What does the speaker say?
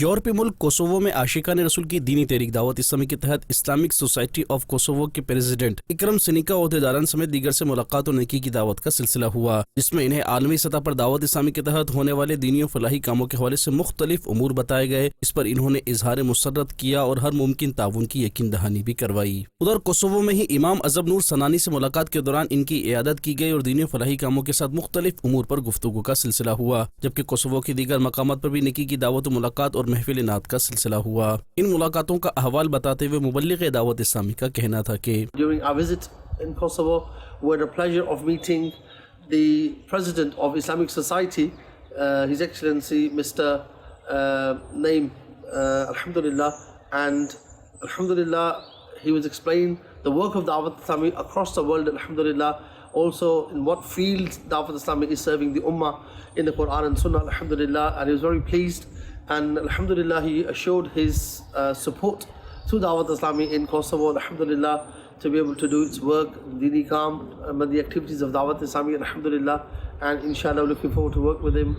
यूरोपीय मुल्क कोसोवो में आशिकान रसूल की दीनी तहरीक दावत-इस्लामी के तहत इस्लामिक सोसाइटी ऑफ कोसोवो के प्रेसिडेंट इकरम सिनिका ओहदेदारान समेत दीगर से मुलाकात और नेकी की दावत का सिलसिला हुआ, जिसमें इन्हें आलमी सतह पर दावत-इस्लामी के तहत होने वाले दीनी और फलाही कामों के हवाले से मुख्तलिफ उमूर बताए गए। इस पर इन्होंने इजहार मुसर्रत किया और हर मुमकिन ताउन की यकीन दहानी भी करवाई। उधर कोसोवो में ही इमाम अजब नूर सनानी से मुलाकात के दौरान इनकी इयादत की गई और दीनी और फलाही कामों के साथ मुख्तलिफ उमूर पर गुफ्तगू का सिलसिला हुआ, जबकि कोसोवो की दीगर मकामात पर भी नेकी की दावत मुलाकात और महफिल नात का सिलसिला हुआ। इन मुलाकातों का अहवाल बताते हुए मुबल्लिग दावत-इस्लामी का कहना था कि During our visit in Kosovo, we had the pleasure of meeting the President of Islamic Society, His Excellency Mr. Naim, Alhamdulillah, and Alhamdulillah, he was explaining the work of Dawat-Islami across the world, Alhamdulillah, also in what fields Dawat-Islami is serving the Ummah in the Quran and Sunnah, Alhamdulillah, and he was very pleased. And Alhamdulillah, he assured his support to Dawat-Islami in Kosovo, Alhamdulillah, to be able to do its work, Dini Kam, the activities of Dawat-Islami, Alhamdulillah, and inshallah looking forward to work with him.